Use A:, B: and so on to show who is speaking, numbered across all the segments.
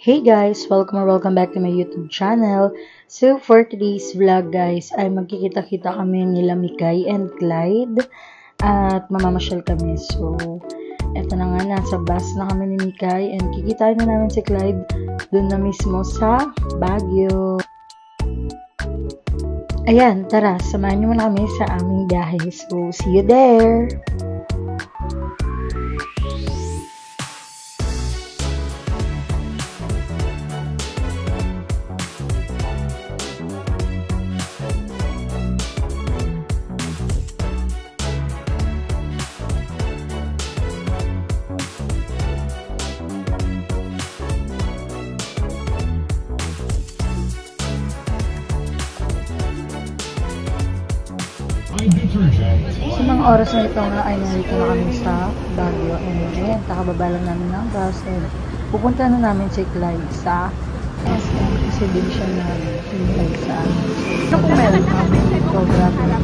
A: Hey guys! Welcome back to my YouTube channel. So for today's vlog guys, ay magkikita-kita kami nila Mikay and Clyde at mamamasyal kami. So, eto na nga, nasa bus na kami ni Mikay and kikitain na namin si Clyde dun na mismo sa Baguio. Ayan, tara, samahan niyo muna kami sa aming biyahe. So, see you there! Sa mga oras na ito nga ay nandito na kami sa Baguio and ayan, kakababa lang namin ng bus and pupunta na namin si Clyde sa SM exhibition na pinilay sa amin. Ano kung meron kami dito, grabe na.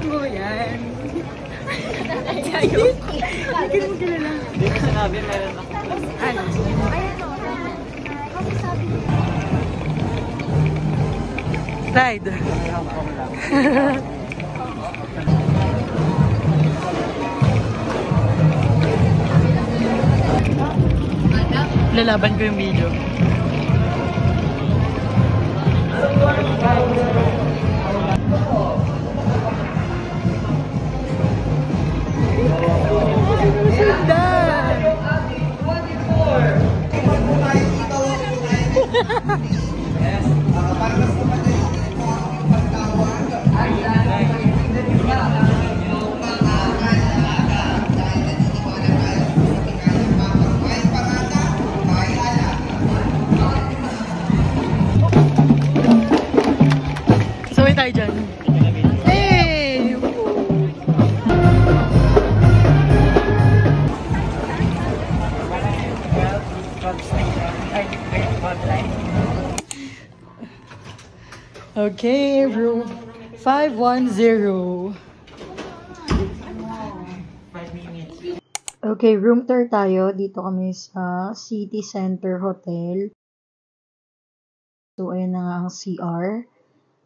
B: Oh, yan. Ayaw. Hindi mo kilala. Hindi mo sinabi, meron ako. Ano? Clyde. Lalaban ko yung video. Saway tayo dyan. Hey! Okay, room 510.
A: Okay, room tour tayo. Dito kami sa City Center Hotel. So, ayan na nga ang CR.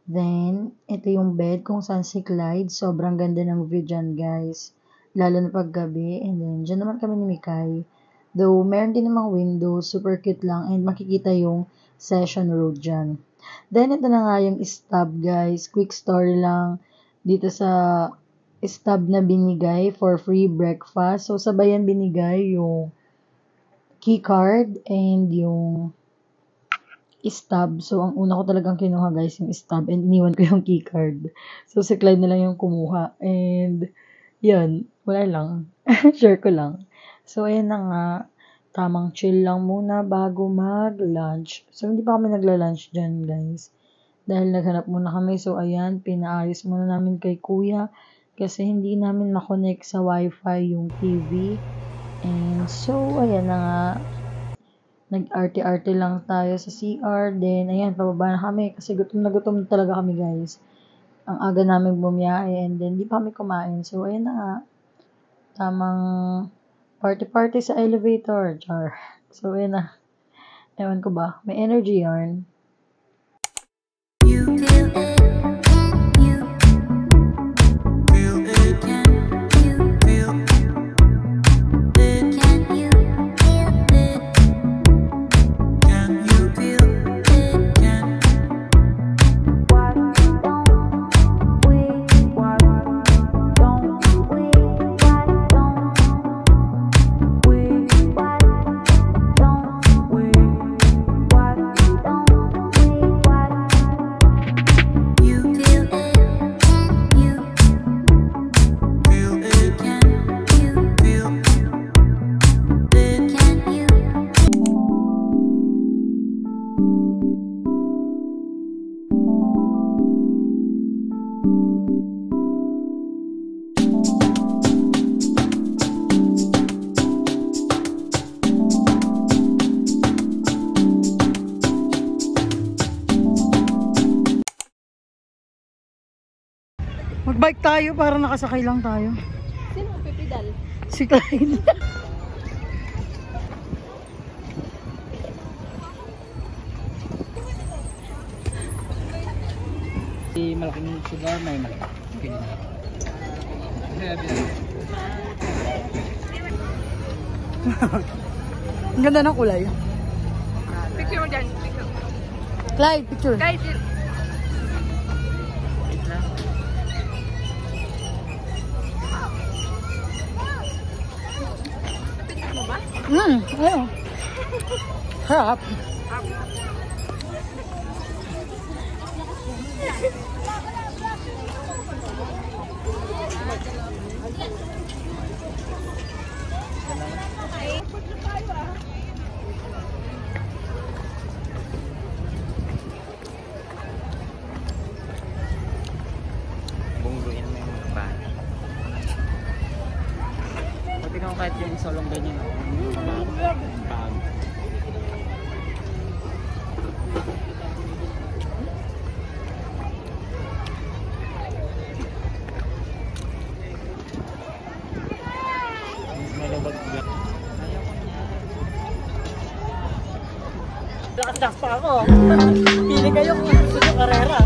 A: Then, ito yung bed kung saan si Clyde. Sobrang ganda ng view dyan, guys. Lalo na pag gabi. And then, dyan naman kami ni Mikay. Though, meron din namang window. Super cute lang. And makikita yung Session Road dyan. Then, ito na nga yung stub, guys. Quick story lang. Dito sa stub na binigay for free breakfast. So, sabayan binigay yung key card and yung stub. So, ang una ko talagang kinuha, guys, yung stub. And iniwan ko yung key card. So, si Clyde na lang yung kumuha. And, yun. Wala lang. Share ko lang. So, ayan na nga. Tamang chill lang muna bago mag-lunch. So, hindi pa kami nagla-lunch dyan, guys. Dahil naghanap muna kami. So, ayan. Pinaayos muna namin kay kuya. Kasi hindi namin makonect sa wifi yung TV. And so, ayan na nga. Nag-arte-arte lang tayo sa CR. Then, ayan, pababa na kami. Kasi gutom na talaga kami, guys. Ang aga namin bumiyahe. And then, di pa kami kumain. So, ayan na nga. Tamang party-party sa elevator. Char. So, ayan na. Ewan ko ba. May energy yarn. Magbike tayo para nakasakay lang tayo.
C: Sino ang pipidal?
A: Si Clyde.
B: Malaking sugar, may malaking.
A: Ang ganda ng kulay.
C: Picture mo dyan. Picture.
A: Clyde, picture.
C: Guys,
A: Ayun. Harap.
B: Bungguin mo yung pan. Pati kung kahit yung solong ganyan ako. Bag. Malabag ba? Ayaw ko niya.
A: Lakas pa ako. Pili kayo kung gusto nyo karera.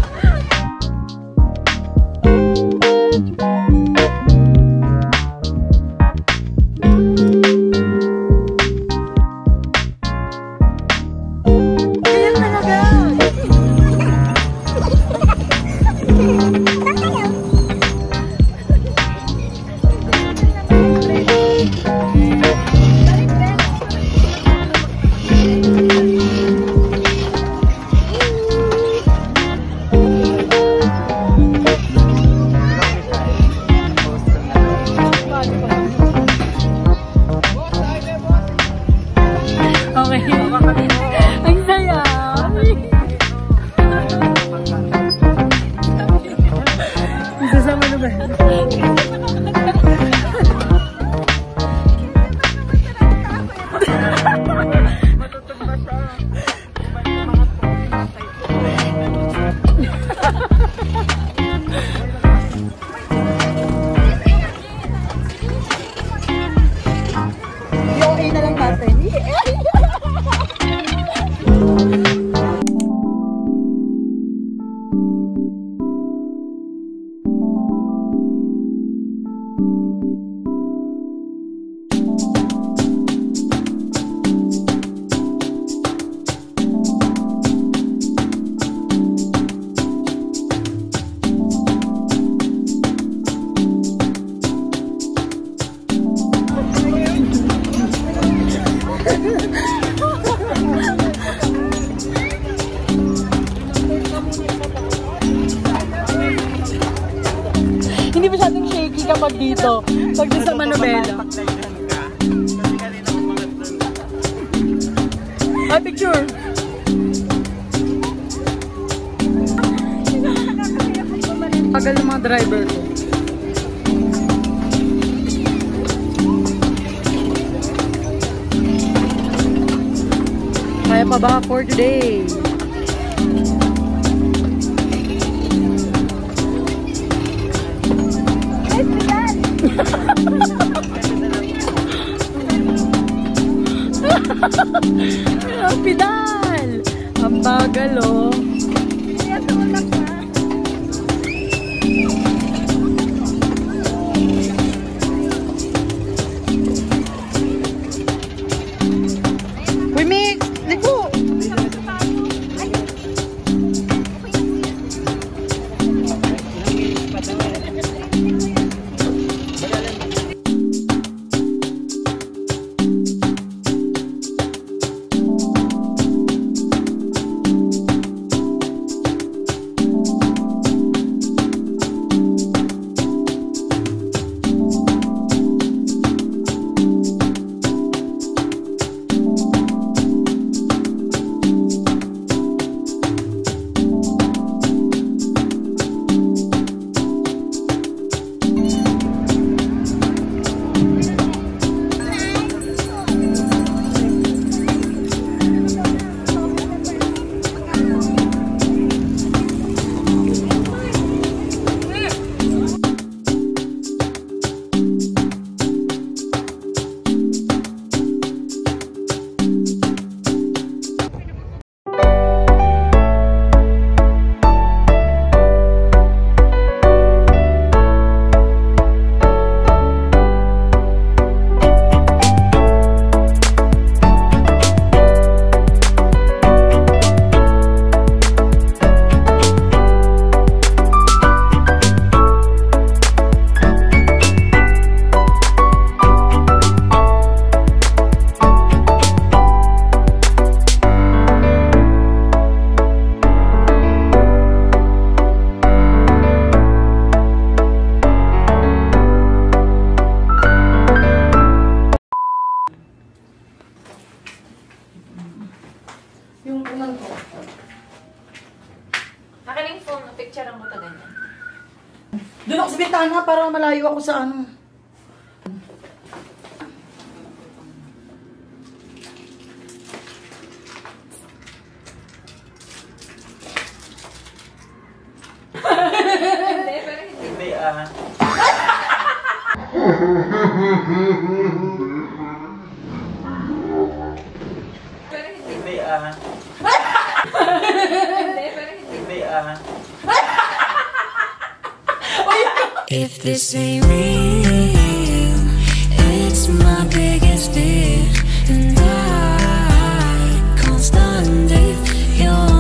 A: Hindi masyadong shaky kapag dito. Pag sa Manobela. Ay, picture! Tagal ng mga driver ko. Kaya pa ba for today? Pedal! Ang bagal, oh.
D: Yung unang ko.
C: Akin yung phone, picture ang ko ganyan.
D: Doon ako sa bintana para malayo ako sa ano.
C: Hindi, pero hindi.
B: Hindi ah.
C: Pero hindi.
B: Hindi ah.
C: Hindi, pero hindi.
B: Hindi ah.
E: If this ain't real, it's my biggest fear, and I can't stand if you're